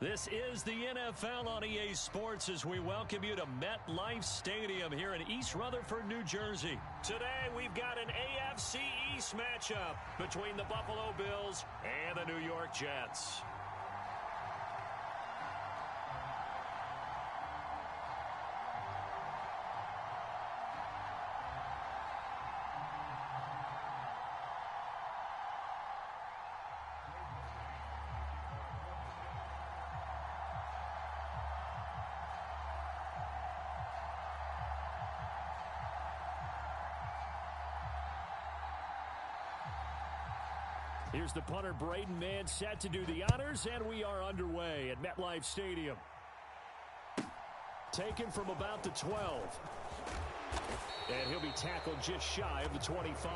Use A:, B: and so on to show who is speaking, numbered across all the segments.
A: This is the NFL on EA Sports as we welcome you to MetLife Stadium here in East Rutherford, New Jersey. Today we've got an AFC East matchup between the Buffalo Bills and the New York Jets. Here's the punter, Braden Mann, set to do the honors, and we are underway at MetLife Stadium. Taken from about the 12. And he'll be tackled just shy of the 25.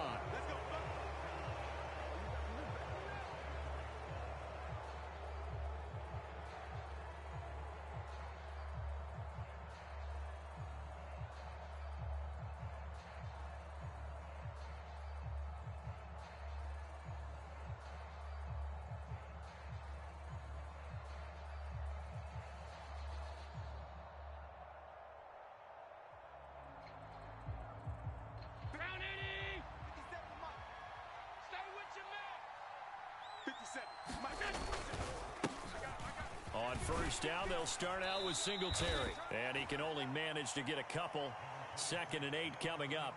A: On first down, they'll start out with Singletary. And he can only manage to get a couple. 2nd and 8 coming up.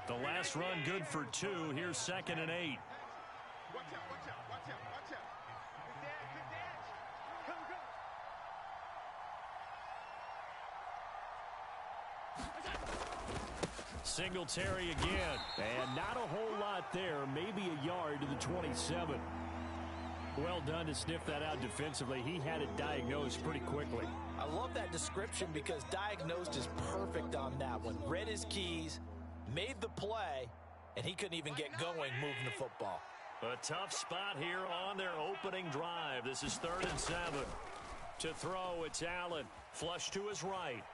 A: The last run good for 2. Here's 2nd and 8.
B: Watch out, watch out, watch out, watch out. Good dash. Come.
A: Singletary again. And not a whole lot there. Maybe a yard to the 27. Well done to sniff that out defensively. He had it diagnosed pretty quickly.
C: I love that description because diagnosed is perfect on that one. Read his keys, made the play, and he couldn't even get going moving the football.
A: A tough spot here on their opening drive. This is 3rd and 7. To throw, it's Allen. Flush to his right.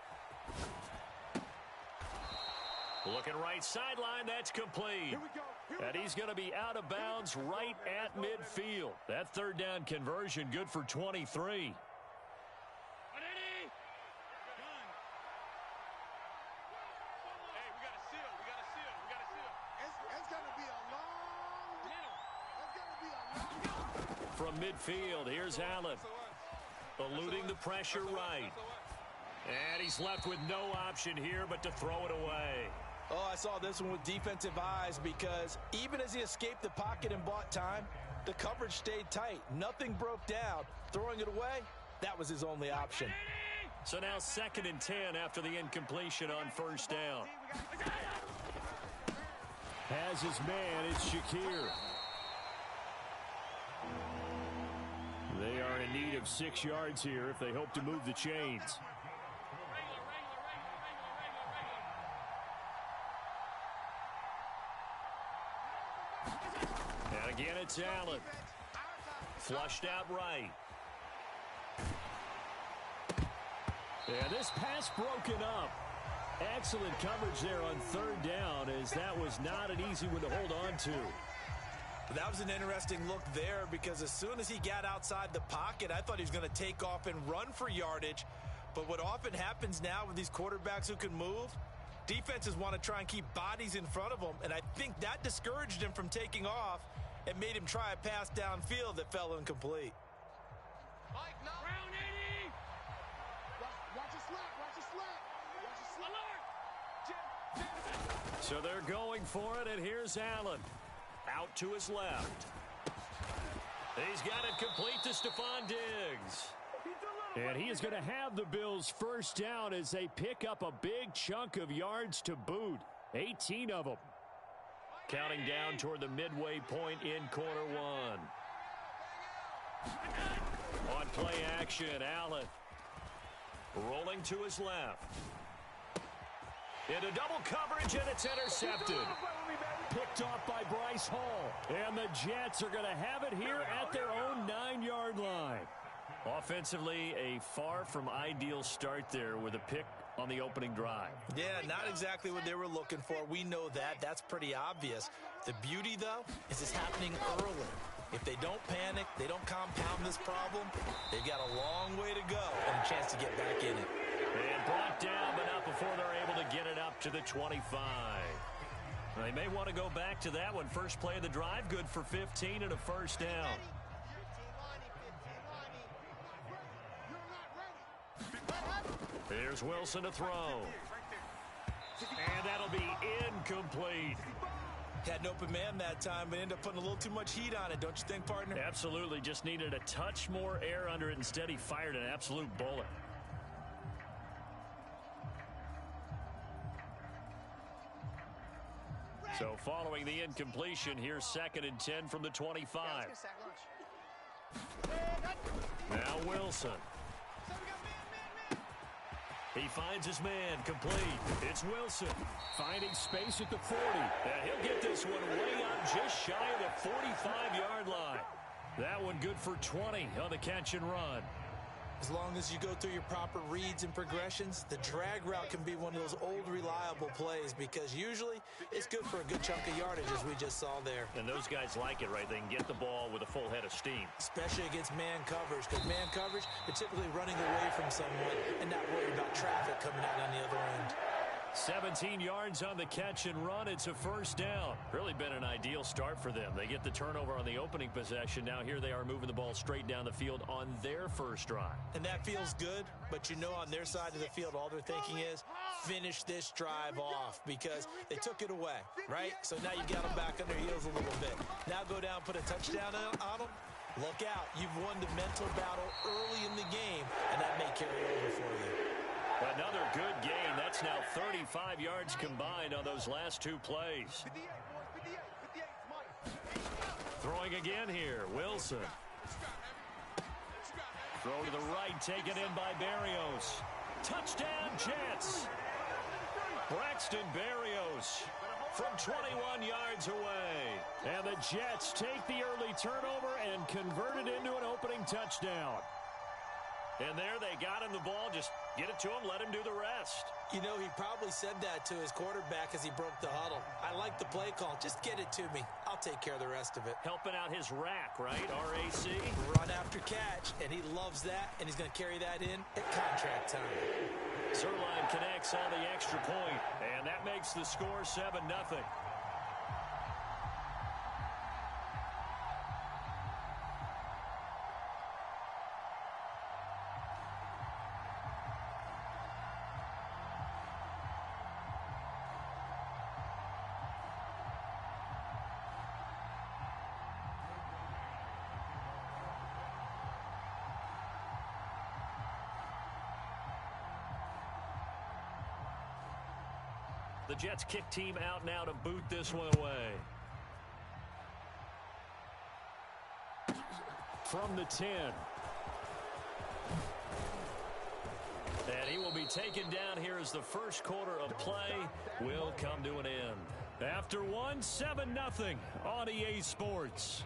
A: Looking right sideline, that's complete.
B: Here we go.
A: And he's going to be out of bounds right at midfield. That 3rd down conversion good for 23. From midfield, here's Allen. Eluding the pressure right. And he's left with no option here but to throw it away.
C: Oh, I saw this one with defensive eyes because even as he escaped the pocket and bought time, the coverage stayed tight. Nothing broke down. Throwing it away, that was his only option.
A: So now 2nd and 10 after the incompletion on first down. Has his man, it's Shakir. They are in need of 6 yards here if they hope to move the chains. And again, it's Allen. Flushed out right. And this pass broken up. Excellent coverage there on 3rd down, as that was not an easy one to hold on to.
C: That was an interesting look there because as soon as he got outside the pocket, I thought he was going to take off and run for yardage. But what often happens now with these quarterbacks who can move, defenses want to try and keep bodies in front of them, and I think that discouraged him from taking off and made him try a pass downfield that fell incomplete.
B: Mike, no. Brown 80. Watch your slap, watch your slap. Watch your slap.
A: So they're going for it, and here's Allen. Out to his left. He's got it complete to Stephon Diggs. And he is going to have the Bills' first down as they pick up a big chunk of yards to boot. 18 of them. Counting down toward the midway point in quarter 1. On play action, Allen. Rolling to his left. Into double coverage, and it's intercepted. Picked off by Bryce Hall. And the Jets are going to have it here at their own 9-yard line. Offensively, a far from ideal start there with a pick on the opening drive.
C: Yeah, not exactly what they were looking for. We know that. That's pretty obvious. The beauty, though, is it's happening early. If they don't panic, they don't compound this problem, they've got a long way to go and a chance to get back in it.
A: And brought down, but not before they're able to get it up to the 25. They may want to go back to that one. First play of the drive, good for 15 and a first down. Here's Wilson to throw. And that'll be incomplete.
C: Had an open man that time, but ended up putting a little too much heat on it, don't you think, partner?
A: Absolutely. Just needed a touch more air under it. Instead, he fired an absolute bullet. So following the incompletion, here's 2nd and 10 from the 25. Now Wilson. He finds his man, complete. It's Wilson finding space at the 40. And he'll get this one way up just shy of the 45-yard line. That one good for 20 on the catch and run.
C: As long as you go through your proper reads and progressions, the drag route can be one of those old reliable plays because usually it's good for a good chunk of yardage, as we just saw there.
A: And those guys like it, right? They can get the ball with a full head of steam.
C: Especially against man coverage, because man coverage, they're typically running away from someone and not worried about traffic coming out on the other end.
A: 17 yards on the catch and run. It's a first down. Really been an ideal start for them. They get the turnover on the opening possession. Now here they are moving the ball straight down the field on their first drive.
C: And that feels good, but you know on their side of the field, all they're thinking is finish this drive off because they took it away, right? So now you got them back on their heels a little bit. Now go down, put a touchdown on them. Look out. You've won the mental battle early in the game, and that may carry over for you.
A: Another good gain. That's now 35 yards combined on those last two plays. Throwing again here, Wilson. Throw to the right, taken in by Berrios. Touchdown, Jets. Braxton Berrios from 21 yards away. And the Jets take the early turnover and convert it into an opening touchdown. And there they got him the ball. Just get it to him, let him do the rest.
C: You know, he probably said that to his quarterback as he broke the huddle. I like the play call. Just get it to me. I'll take care of the rest of it.
A: Helping out his rack, right? RAC.
C: Run after catch, and he loves that, and he's going to carry that in at contract time.
A: Zerline connects on the extra point, and that makes the score 7-0. The Jets kick team out now to boot this one away. From the 10. And he will be taken down here as the first quarter of play will come to an end. After one, 7-0 on EA Sports.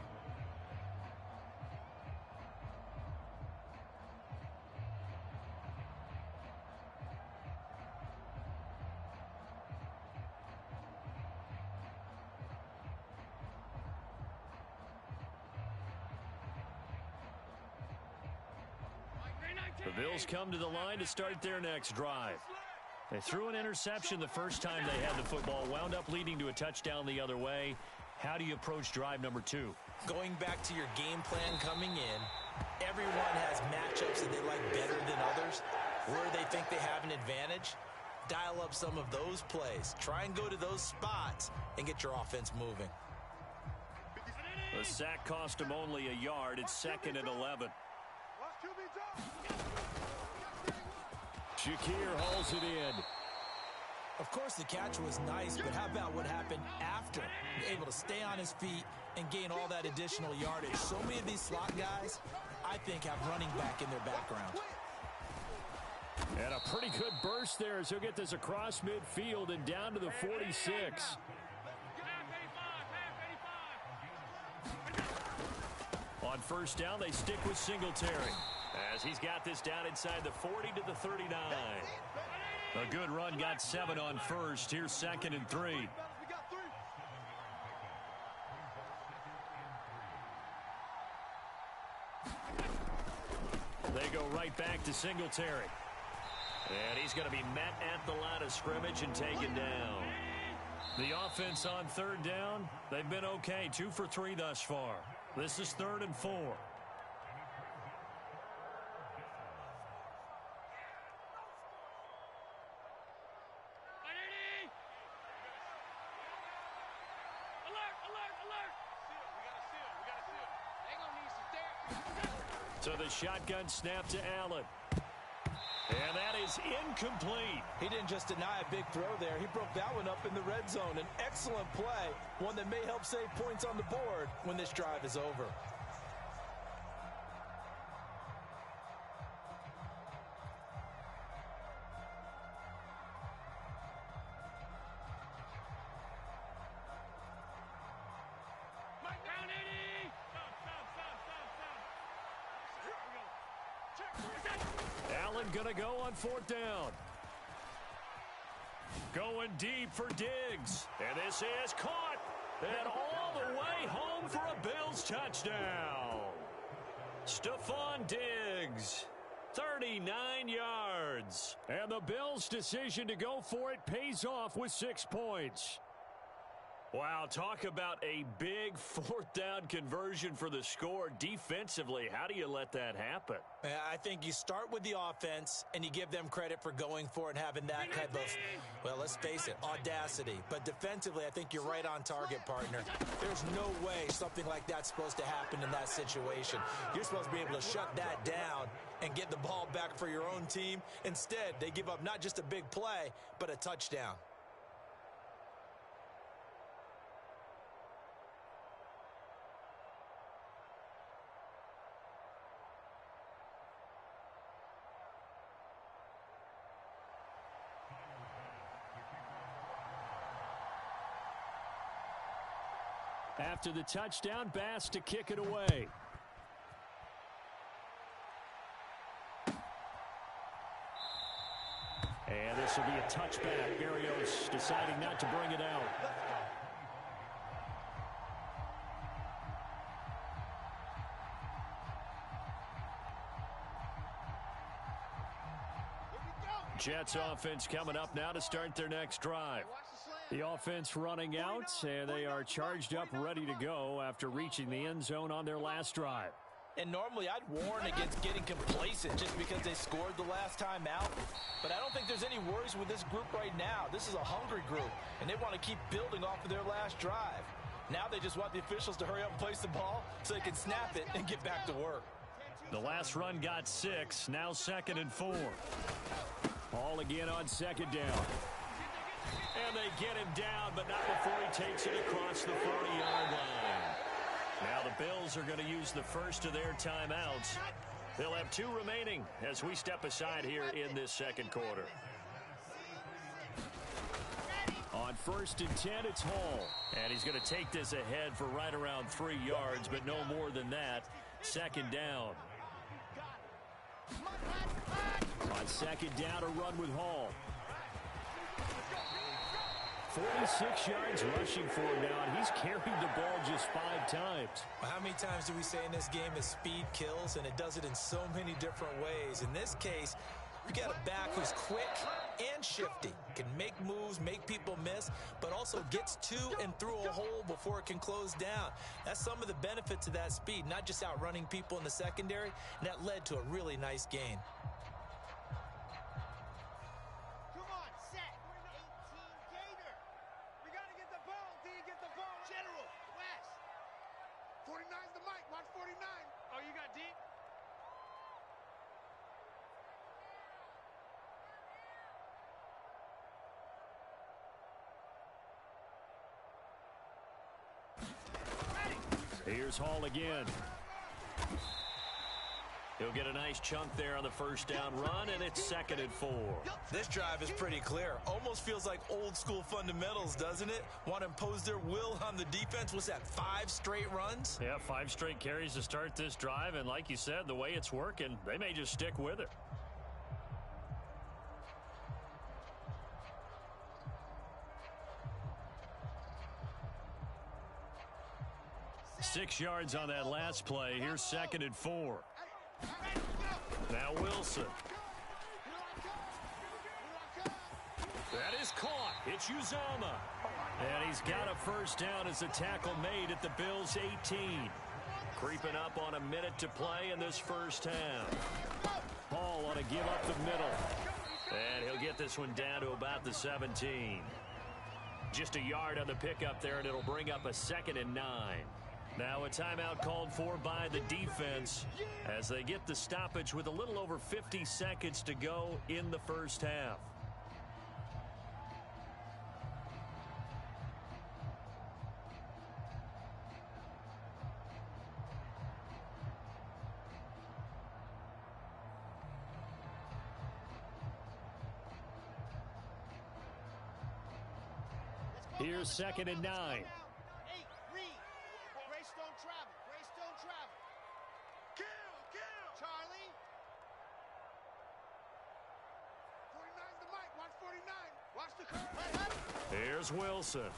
A: The Bills come to the line to start their next drive. They threw an interception the first time they had the football, wound up leading to a touchdown the other way. How do you approach drive number 2?
C: Going back to your game plan coming in, everyone has matchups that they like better than others. Where they think they have an advantage, dial up some of those plays. Try and go to those spots and get your offense moving.
A: The sack cost him only a yard. It's 2nd and 11. Shakir hauls it in.
C: Of course, the catch was nice, but how about what happened after? Able to stay on his feet and gain all that additional yardage. So many of these slot guys, I think, have running back in their background.
A: And a pretty good burst there as he'll get this across midfield and down to the 46. On first down, they stick with Singletary as he's got this down inside the 40 to the 39. A good run got 7 on first. Here's 2nd and 3. They go right back to Singletary. And he's going to be met at the line of scrimmage and taken down. The offense on 3rd down, they've been okay. 2 for 3 thus far. This is 3rd and 4. So the shotgun snap to Allen. And that is incomplete.
C: He didn't just deny a big throw there. He broke that one up in the red zone. An excellent play, one that may help save points on the board when this drive is over.
A: Allen gonna go on 4th down. Going deep for Diggs. And this is caught. And all the way home for a Bills touchdown. Stephon Diggs. 39 yards. And the Bills' decision to go for it pays off with 6 points. Wow, talk about a big 4th down conversion for the score. Defensively, how do you let that happen?
C: I think you start with the offense and you give them credit for going for it and having that kind of, well, let's face it, audacity. But defensively, I think you're right on target, partner. There's no way something like that's supposed to happen in that situation. You're supposed to be able to shut that down and get the ball back for your own team. Instead, they give up not just a big play, but a touchdown.
A: After the touchdown, Bass to kick it away. And this will be a touchback. Berrios deciding not to bring it out. Jets offense coming up now to start their next drive. The offense running out, and they are charged up, ready to go after reaching the end zone on their last drive.
C: And normally I'd warn against getting complacent just because they scored the last time out. But I don't think there's any worries with this group right now. This is a hungry group, and they want to keep building off of their last drive. Now they just want the officials to hurry up and place the ball so they can snap it and get back to work.
A: The last run got 6, now 2nd and 4. Ball again on 2nd down. And they get him down, but not before he takes it across the 40-yard line. Now the Bills are going to use the first of their timeouts. They'll have 2 remaining as we step aside here in this 2nd quarter. On 1st and 10, it's Hall. And he's going to take this ahead for right around 3 yards, but no more than that. 2nd down. On 2nd down, a run with Hall. 46 yards rushing for him now, and he's carried the ball just 5 times.
C: Well, how many times do we say in this game is speed kills, and it does it in so many different ways. In this case, you got a back who's quick and shifty, can make moves, make people miss, but also gets to and through a hole before it can close down. That's some of the benefits of that speed, not just outrunning people in the secondary, and that led to a really nice gain.
A: Here's Hall again. He'll get a nice chunk there on the 1st down run, and it's 2nd and 4.
C: This drive is pretty clear. Almost feels like old school fundamentals, doesn't it? Want to impose their will on the defense. What's that, 5 straight runs?
A: Yeah, 5 straight carries to start this drive, and like you said, the way it's working, they may just stick with it. 6 yards on that last play. Here's 2nd and 4. Now Wilson. That is caught. It's Uzama. And he's got a first down as the tackle made at the Bills' 18. Creeping up on a minute to play in this first half. Hall ought to give up the middle. And he'll get this one down to about the 17. Just a yard on the pickup there, and it'll bring up a 2nd and 9. Now a timeout called for by the defense as they get the stoppage with a little over 50 seconds to go in the first half. Here's 2nd and 9.
B: Hey, Reed. Greystone travel. Greystone travel. Kill. Charlie. 49's the mic. Watch 49. Watch the curve.
A: Here's Wilson.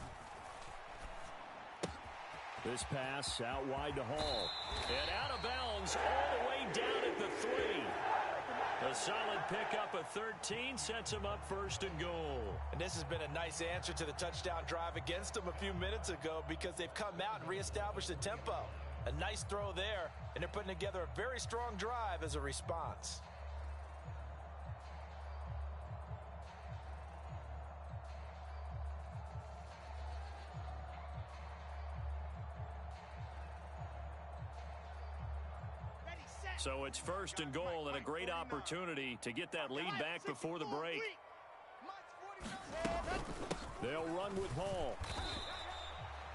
A: This pass out wide to Hall. And out of bounds all the way down at the 3. A solid pickup of 13 sets him up 1st and goal.
C: And this has been a nice answer to the touchdown drive against them a few minutes ago because they've come out and reestablished the tempo. A nice throw there, and they're putting together a very strong drive as a response.
A: So it's 1st and goal and a great opportunity to get that lead back before the break. They'll run with Hall.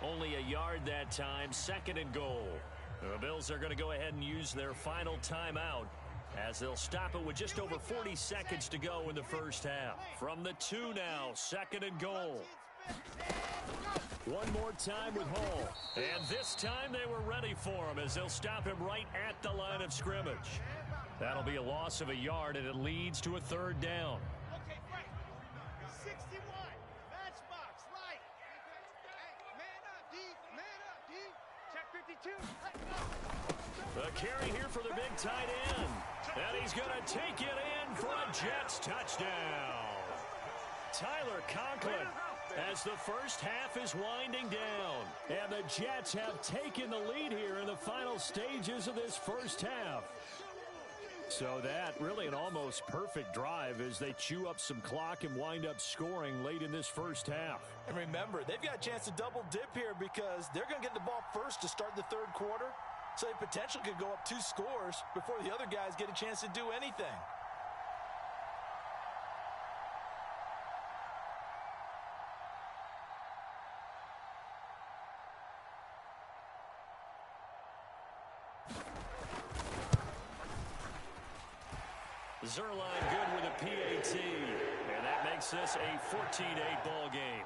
A: Only a yard that time, 2nd and goal. The Bills are going to go ahead and use their final timeout as they'll stop it with just over 40 seconds to go in the first half. From the 2 now, 2nd and goal. One more time with Hall. And this time they were ready for him as they'll stop him right at the line of scrimmage. That'll be a loss of a yard, and it leads to a 3rd down.
B: Okay, right. 61. Matchbox, right. Hey, man up, D. Man up, D. Check 52.
A: The carry here for the big tight end. And he's going to take it in for a Jets touchdown. Tyler Conklin, as the first half is winding down. And the Jets have taken the lead here in the final stages of this first half. So that really an almost perfect drive as they chew up some clock and wind up scoring late in this first half.
C: And remember, they've got a chance to double dip here because they're going to get the ball first to start the 3rd quarter. So they potentially could go up 2 scores before the other guys get a chance to do anything.
A: Zerline good with a PAT, and that makes this a 14-8 ball game.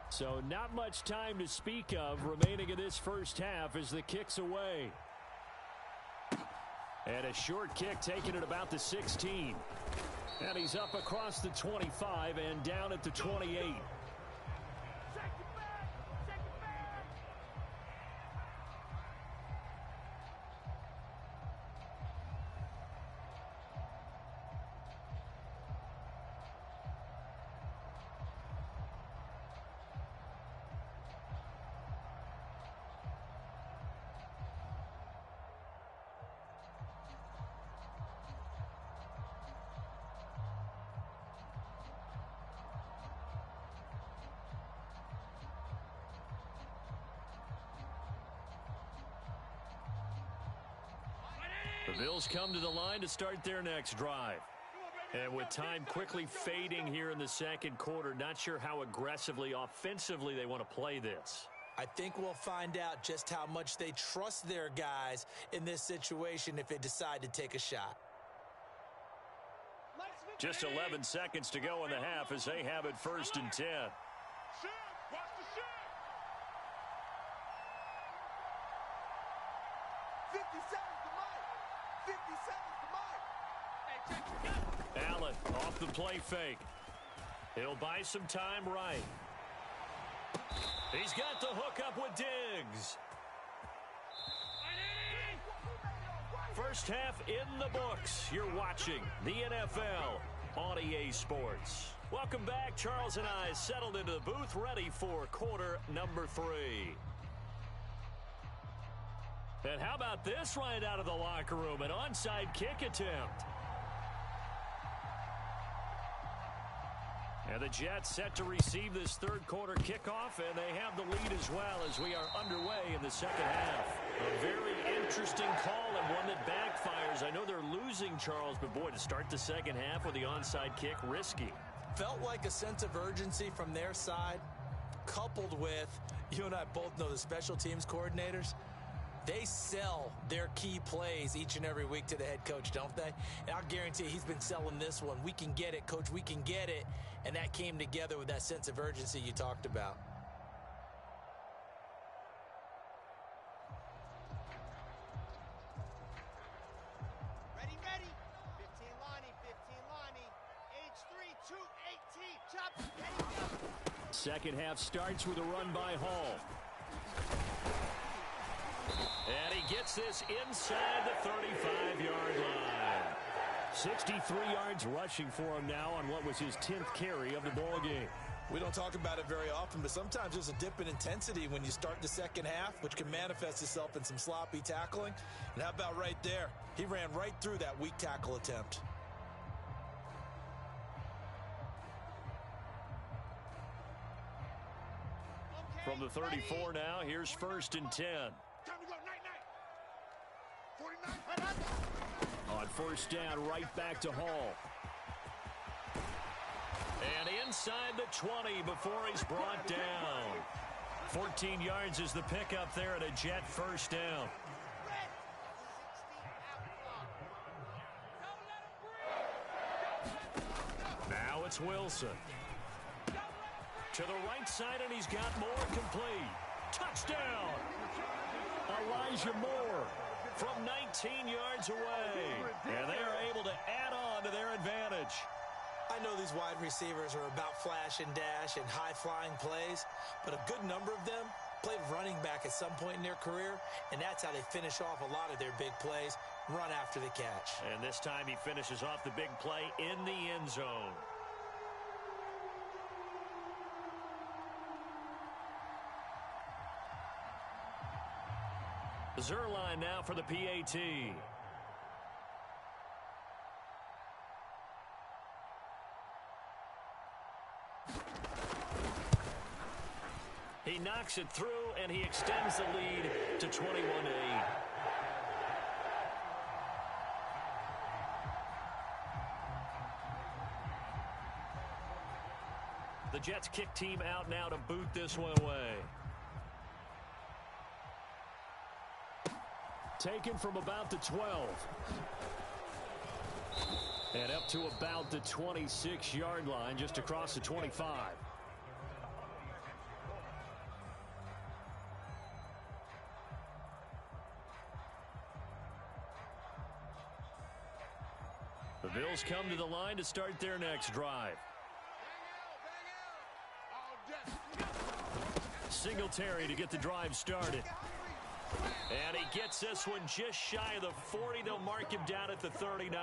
A: So not much time to speak of remaining in this first half as the kick's away. And a short kick taken at about the 16. And he's up across the 25 and down at the 28. The Bills come to the line to start their next drive. And with time quickly fading here in the 2nd quarter, not sure how aggressively, offensively they want to play this.
C: I think we'll find out just how much they trust their guys in this situation if they decide to take a shot.
B: Lights
A: Just 11 seconds to go in the half as they have it 1st and 10.
B: Watch the shot. 50 seconds to Mike. 50 seconds to Mike.
A: Allen off the play fake. He'll buy some time right. He's got the hook up with Diggs. First half in the books. You're watching the NFL on EA Sports. Welcome back. Charles and I settled into the booth, ready for quarter number 3. And how about this right out of the locker room? An onside kick attempt. And the Jets set to receive this third quarter kickoff, and they have the lead as well as we are underway in the second half. A very interesting call and one that backfires. I know they're losing, Charles, but boy, to start the second half with the onside kick, risky.
C: Felt like a sense of urgency from their side, coupled with, you and I both know the special teams coordinators. They sell their key plays each and every week to the head coach, don't they? And I'll guarantee he's been selling this one. We can get it, coach, we can get it. And that came together with that sense of urgency you talked about.
B: Ready. 15 Lonnie. Age 3, 2, 18. Chop.
A: Second half starts with a run by Hall. And he gets this inside the 35-yard line. 63 yards rushing for him now on what was his 10th carry of the ball game.
C: We don't talk about it very often, but sometimes there's a dip in intensity when you start the second half, which can manifest itself in some sloppy tackling. And how about right there? He ran right through that weak tackle attempt.
A: From the 34 now, here's 1st and 10.
B: Time to go. Night. 49.
A: On 1st down, right back to Hall. And inside the 20 before he's brought down. 14 yards is the pickup there at a Jet 1st down. Now it's Wilson. To the right side, and he's got Moore complete. Touchdown! Elijah Moore from 19 yards away. And they are able to add on to their advantage.
C: I know these wide receivers are about flash and dash and high-flying plays, but a good number of them played running back at some point in their career, and that's how they finish off a lot of their big plays, run after the catch.
A: And this time he finishes off the big play in the end zone. Zerline now for the PAT. He knocks it through, and he extends the lead to 21-8. The Jets kick team out now to boot this one away. Taken from about the 12. And up to about the 26-yard line, just across the 25. The Bills come to the line to start their next drive. Singletary to get the drive started. And he gets this one just shy of the 40. They'll mark him down at the 39.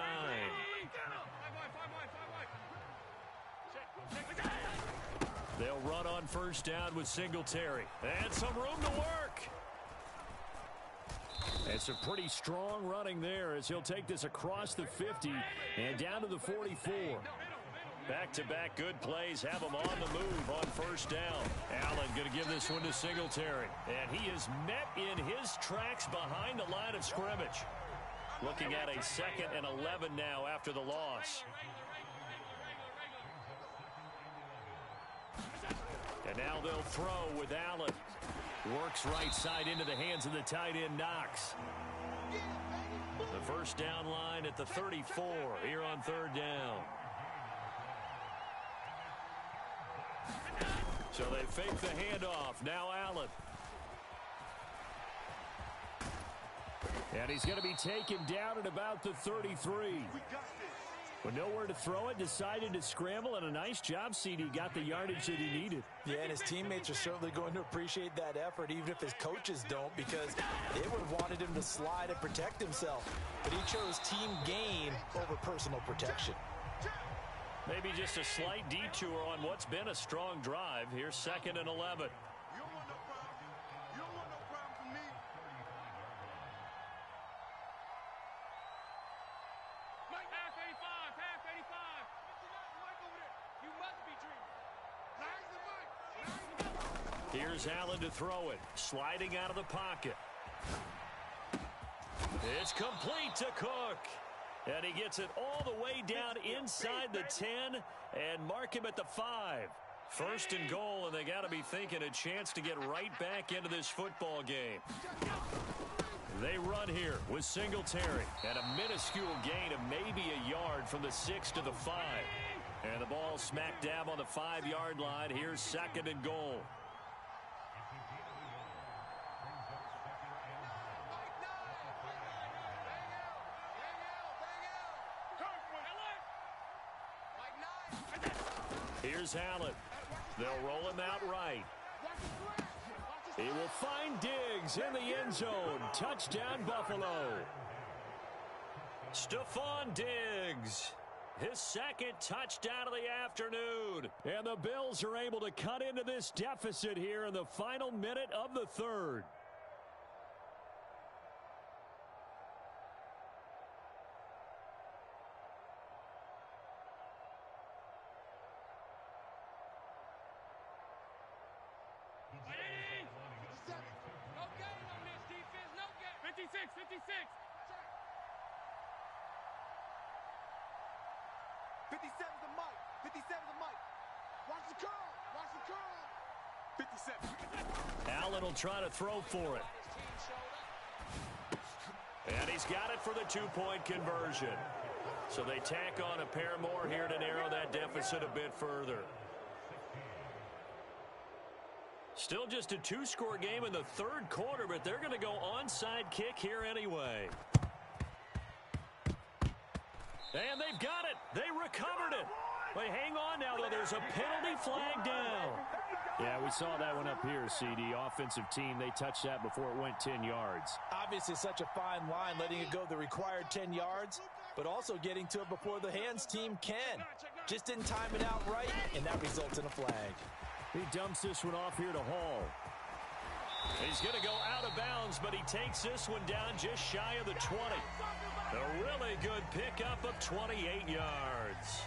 A: They'll run on 1st down with Singletary. And some room to work. It's a pretty strong running there as he'll take this across the 50 and down to the 44. Back-to-back good plays have him on the move on 1st down. Allen going to give this one to Singletary. And he is met in his tracks behind the line of scrimmage. Looking at a 2nd and 11 now after the loss. And now they'll throw with Allen. Works right side into the hands of the tight end Knox. The 1st down line at the 34 here on 3rd down. So they fake the handoff. Now Allen. And he's going to be taken down at about the 33. With nowhere to throw it, decided to scramble, and a nice job, CD. Got the yardage that he needed.
C: Yeah, and his teammates are certainly going to appreciate that effort, even if his coaches don't, because they would have wanted him to slide and protect himself. But he chose team gain over personal protection.
A: Maybe just a slight detour on what's been a strong drive. Here's 2nd and 11. Here's Allen to throw it. Sliding out of the pocket. It's complete to Cook. And he gets it all the way down inside the 10 and mark him at the 5. 1st and goal, and they got to be thinking a chance to get right back into this football game. They run here with Singletary. And a minuscule gain of maybe a yard from the 6 to the 5. And the ball smack dab on the 5-yard line. Here's 2nd and goal. Here's Allen. They'll roll him out right. He will find Diggs in the end zone. Touchdown, Buffalo. Stephon Diggs. His 2nd touchdown of the afternoon. And the Bills are able to cut into this deficit here in the final minute of the 3rd. Allen will try to throw for it. And he's got it for the 2-point conversion. So they tack on a pair more here to narrow that deficit a bit further. Still just a 2-score game in the 3rd quarter, but they're going to go onside kick here anyway. And they've got it. They recovered it. But hang on now, though. There's a penalty flag down. Yeah, we saw that one up here, CD. Offensive team, they touched that before it went 10 yards.
C: Obviously such a fine line, letting it go the required 10 yards, but also getting to it before the hands team can. Just didn't time it out right, and that results in a flag.
A: He dumps this one off here to Hall. He's going to go out of bounds, but he takes this one down just shy of the 20. A really good pickup of 28 yards.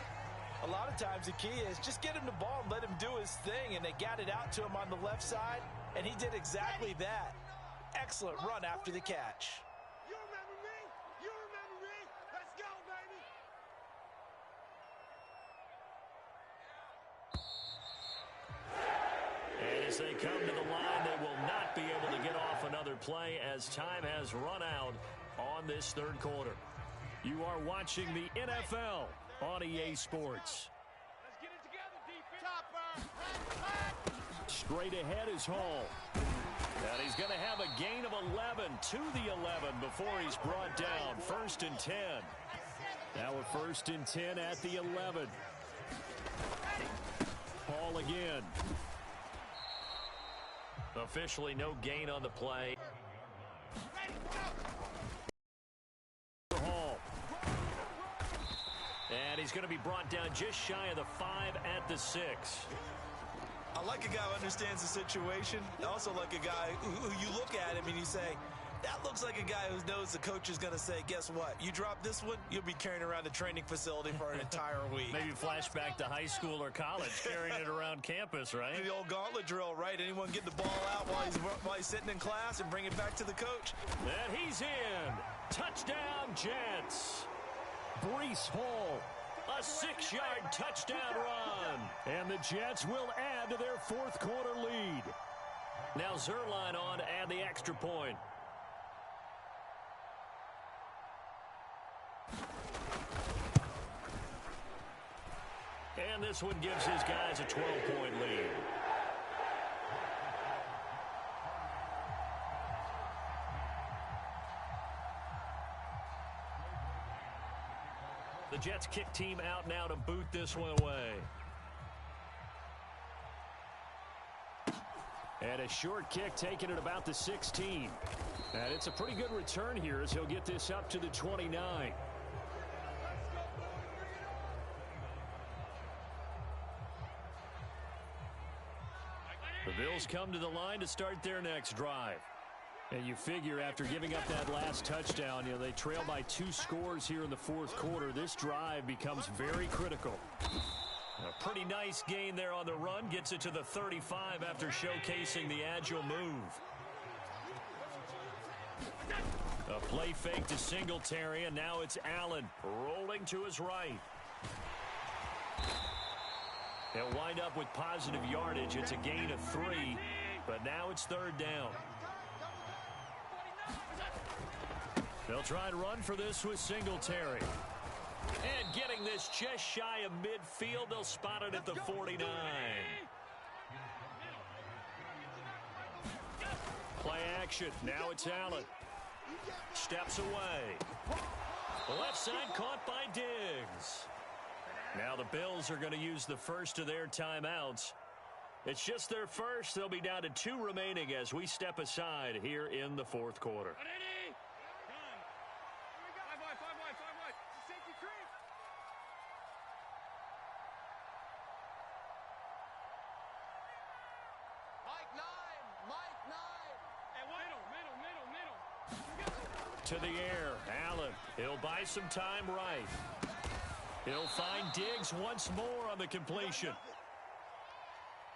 C: A lot of times the key is just get him the ball and let him do his thing, and they got it out to him on the left side, and he did exactly that. Excellent run after the catch.
B: You remember me? You remember me? Let's go, baby.
A: And as they come to the line, they will not be able to get off another play as time has run out on this 3rd quarter. You are watching the NFL on EA Sports.
B: Let's get it together, defense.
A: Straight ahead is Hall. And he's going to have a gain of 11 to the 11 before he's brought down. 1st and 10. Now a 1st and 10 at the 11. Hall again. Officially no gain on the play. Hall. And he's going to be brought down just shy of the 5 at the 6.
C: I like a guy who understands the situation. I also like a guy who you look at him and you say, that looks like a guy who knows the coach is going to say, guess what? You drop this one, you'll be carrying around the training facility for an entire week.
A: Maybe flashback to high school or college, carrying it around campus, right?
C: The old gauntlet drill, right? Anyone get the ball out while he's sitting in class and bring it back to the coach.
A: And he's in. Touchdown, Jets. Breece Hall. A 6-yard touchdown run. And the Jets will add to their 4th quarter lead. Now Zerline on to add the extra point. And this one gives his guys a 12-point lead. Jets kick team out now to boot this one away. And a short kick taken at about the 16. And it's a pretty good return here as he'll get this up to the 29. The Bills come to the line to start their next drive. And you figure after giving up that last touchdown, they trail by 2 scores here in the fourth quarter. This drive becomes very critical. A pretty nice gain there on the run. Gets it to the 35 after showcasing the agile move. A play fake to Singletary, and now it's Allen rolling to his right. He'll wind up with positive yardage. It's a gain of 3, but now it's third down. They'll try and run for this with Singletary. And getting this just shy of midfield, they'll spot it at the 49. Play action. Now it's Allen. Steps away. Left side caught by Diggs. Now the Bills are going to use the first of their timeouts. It's just their first. They'll be down to 2 remaining as we step aside here in the fourth quarter. To the air, Allen. He'll buy some time right. He'll find Diggs once more on the completion.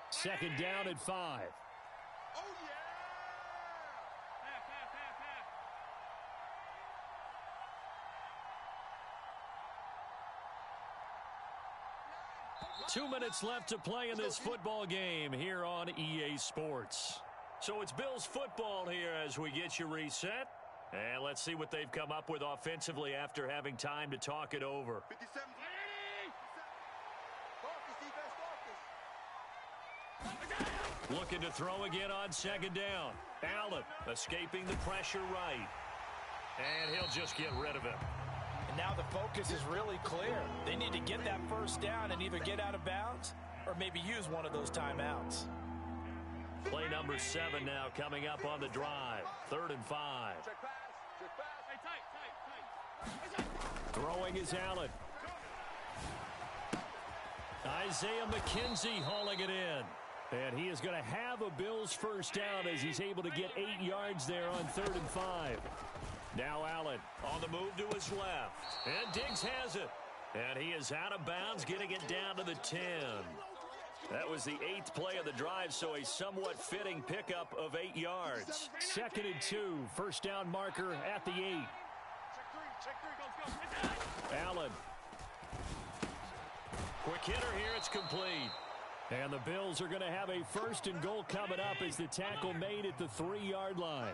A: Second down at 5.
B: Oh, yeah! Pass.
A: 2 minutes left to play in this football game here on EA Sports. So it's Bills football here as we get you reset. And let's see what they've come up with offensively after having time to talk it over.
B: 57.
A: Looking to throw again on second down. Allen escaping the pressure right. And he'll just get rid of him.
C: And now the focus is really clear. They need to get that first down and either get out of bounds or maybe use one of those timeouts.
A: Play number 7 now coming up on the drive. 3rd and 5.
B: Check pass. Hey, tight.
A: Throwing is Allen. Isaiah McKenzie hauling it in. And he is going to have a Bills first down as he's able to get 8 yards there on 3rd and 5. Now Allen on the move to his left. And Diggs has it. And he is out of bounds, getting it down to the 10. That was the 8th play of the drive, so a somewhat fitting pickup of 8 yards. 2nd and 2, first down marker at the 8.
B: Check three.
A: Allen. Quick hitter here, it's complete. And the Bills are going to have a 1st and goal coming up as the tackle made at the 3-yard line.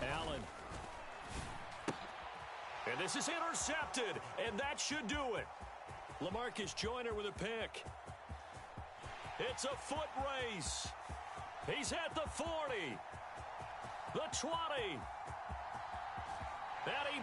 A: Allen. And this is intercepted, and that should do it. LaMarcus Joyner with a pick. It's a foot race. He's at the 40, the 20, and he